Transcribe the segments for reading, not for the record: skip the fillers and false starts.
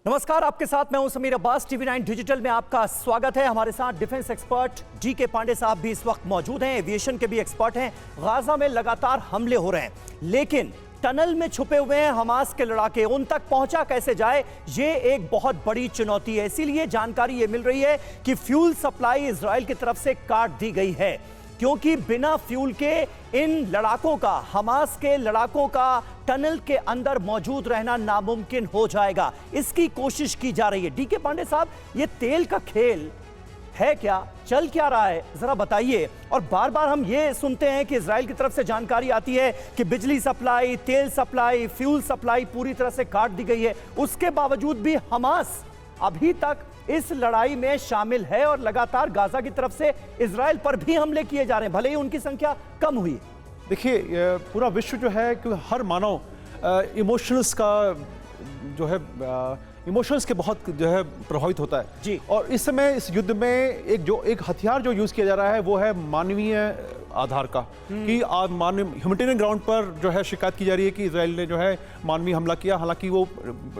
नमस्कार, आपके साथ मैं हूं समीर अब्बास। टीवी9 डिजिटल में आपका स्वागत है। हमारे साथ डिफेंस एक्सपर्ट डीके पांडे साहब भी इस वक्त मौजूद हैं, एविएशन के भी एक्सपर्ट हैं। गाजा में लगातार हमले हो रहे हैं, लेकिन टनल में छुपे हुए हैं हमास के लड़ाके, उन तक पहुंचा कैसे जाए, ये एक बहुत बड़ी चुनौती है। इसीलिए जानकारी ये मिल रही है कि फ्यूल सप्लाई इजराइल की तरफ से काट दी गई है, क्योंकि बिना फ्यूल के इन लड़ाकों का, हमास के लड़ाकों का टनल के अंदर मौजूद रहना नामुमकिन हो जाएगा। इसकी कोशिश की जा रही है। डीके पांडे साहब, ये तेल का खेल है क्या, चल क्या रहा है, जरा बताइए। और बार बार हम ये सुनते हैं कि इजराइल की तरफ से जानकारी आती है कि बिजली सप्लाई, तेल सप्लाई, फ्यूल सप्लाई पूरी तरह से काट दी गई है। उसके बावजूद भी हमास अभी तक इस लड़ाई में शामिल है और लगातार गाजा की तरफ से इजराइल पर भी हमले किए जा रहे हैं, भले ही उनकी संख्या कम हुई। देखिए, पूरा विश्व जो है कि हर मानव इमोशंस का जो है इमोशंस के बहुत जो है प्रभावित होता है जी। और इस समय इस युद्ध में एक हथियार जो यूज किया जा रहा है वो है मानवीय आधार का, कि आज ह्यूमैनिटेरियन ग्राउंड पर जो है शिकायत की जा रही है कि इजराइल ने जो है मानवीय हमला किया। हालांकि वो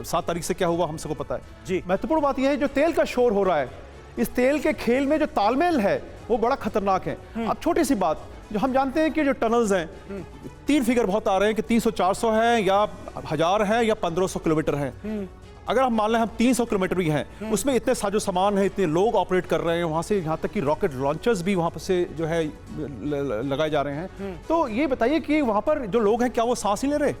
7 तारीख से क्या हुआ हम सबको पता है जी। महत्वपूर्ण बात यह है जो तेल का शोर हो रहा है, इस तेल के खेल में जो तालमेल है वो बड़ा खतरनाक है। अब छोटी सी बात, जो हम जानते हैं कि जो टनल्स हैं, 3 फिगर बहुत आ रहे हैं कि 300-400 है या 1000 है या 1500 किलोमीटर है। अगर हम मान लें हम 300 किलोमीटर भी हैं, उसमें इतने साजो सामान है, इतने लोग ऑपरेट कर रहे हैं, वहां से यहाँ तक कि रॉकेट लॉन्चर्स भी वहां पर से जो है लगाए जा रहे हैं। तो ये बताइए कि वहां पर जो लोग हैं क्या वो सांस ही ले रहे?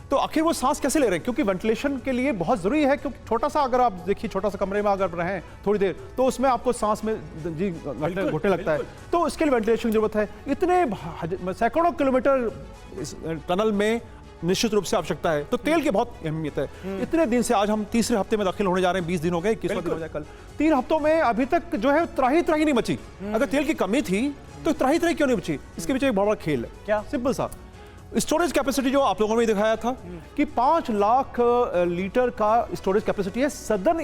तो आखिर वो सांस कैसे ले रहे हैं? क्योंकि वेंटिलेशन के लिए बहुत जरूरी है, क्योंकि छोटा सा अगर आप देखिए, छोटा सा कमरे में अगर रहें थोड़ी देर तो उसमें आपको सांस में जी घुटने लगता है, तो उसके लिए वेंटिलेशन की जरूरत है। इतने सैकड़ों किलोमीटर इस टनल में निश्चित रूप से आवश्यकता है। तो तेल की बहुत अहमियत है। इतने दिन से, आज हम तीसरे हफ्ते में दाखिल होने जा रहे हैं, 20 दिन हो गए, 21वां दिन हो जाए कल। 3 हफ्तों में अभी तक जो है त्राही नहीं मची। अगर तेल की कमी थी तो त्राही क्यों नहीं बची? इसके पीछे एक बड़ा खेल है। क्या? सिंपल सा स्टोरेज कैपेसिटी जो आप लोगों ने दिखाया था कि 5 लाख लीटर का स्टोरेज कैपेसिटी है सदर्न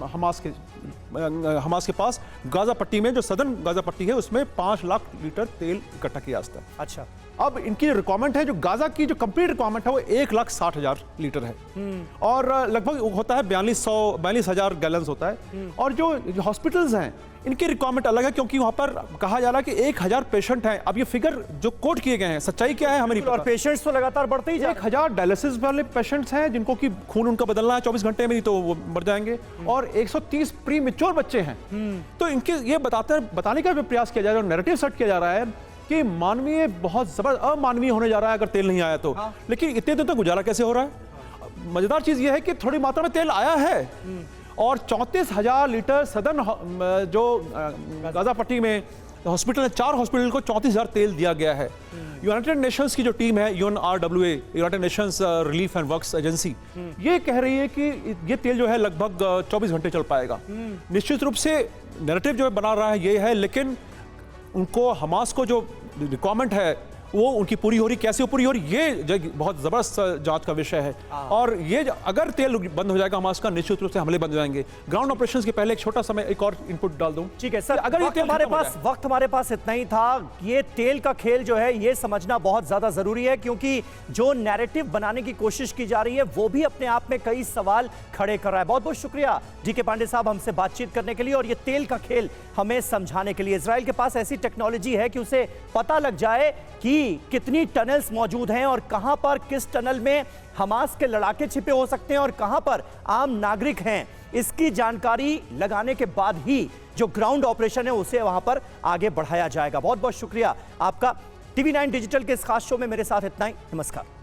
हमास के पास। गाजा पट्टी में जो सदर्न गाजा पट्टी है उसमें 5 लाख लीटर तेल इकट्ठा किया जाता है। अच्छा, अब इनकी रिक्वायरमेंट है, जो गाजा की जो कंप्लीट रिक्वायरमेंट है वो 1,60,000 लीटर है और लगभग होता है 42,000 गैलन होता है। और जो हॉस्पिटल्स हैं इनकी रिक्वायरमेंट अलग है, क्योंकि वहां पर कहा जा रहा है कि 1000 पेशेंट हैं। अब ये फिगर जो कोट किए गए हैं, सच्चाई क्या है हमें नहीं पता। और पेशेंट्स तो लगातार बढ़ते ही जा रहे हैं। 1000 डायलिसिस वाले पेशेंट्स हैं जिनको कि खून उनका बदलना है 24 घंटे में, नहीं तो वो मर जाएंगे। और 130 प्री मैच्योर बच्चे हैं। तो इनके ये बताने का भी प्रयास किया जा रहा है, नैरेटिव सेट किया जा रहा है कि मानवीय बहुत जबरदस्त अमानवीय होने जा रहा है अगर तेल नहीं आया तो। लेकिन इतने दिन तक गुजारा कैसे हो रहा है? मजेदार चीज यह है कि थोड़ी मात्रा में तेल आया है और 34,000 लीटर सदर्न जो गाजा पट्टी में हॉस्पिटल है, 4 हॉस्पिटल को 34,000 तेल दिया गया है। यूनाइटेड नेशंस की जो टीम है, UNRWA, United Nations relief and works agency, ये कह रही है कि ये तेल जो है लगभग 24 घंटे चल पाएगा। निश्चित रूप से नैरेटिव जो बना रहा है ये है, लेकिन उनको हमास को जो रिक्वायरमेंट है वो उनकी पूरी हो रही, कैसे पूरी हो रही, ये बहुत जबरदस्त जांच का विषय है। और ये अगर तेल बंद हो जाएगा हमास का, निश्चित रूप से हमले बंद हो जाएंगे। ग्राउंड ऑपरेशंस के पहले एक छोटा सा मैं एक और इनपुट डाल दूं। ठीक है सर, अगर ये हमारे पास इतना ही था। ये तेल का खेल जो है ये समझना बहुत ज्यादा जरूरी है, क्योंकि जो नैरेटिव बनाने की कोशिश की जा रही है वो भी अपने आप में कई सवाल खड़े कर रहा है। बहुत बहुत शुक्रिया डीके पांडे साहब हमसे बातचीत करने के लिए और ये तेल का खेल हमें समझाने के लिए। इजराइल के पास ऐसी टेक्नोलॉजी है कि उसे पता लग जाए कि कितनी टनल्स मौजूद हैं और कहां पर किस टनल में हमास के लड़ाके छिपे हो सकते हैं और कहां पर आम नागरिक हैं। इसकी जानकारी लगाने के बाद ही जो ग्राउंड ऑपरेशन है उसे वहां पर आगे बढ़ाया जाएगा। बहुत बहुत शुक्रिया आपका। टीवी9 डिजिटल के इस खास शो में मेरे साथ इतना ही। नमस्कार।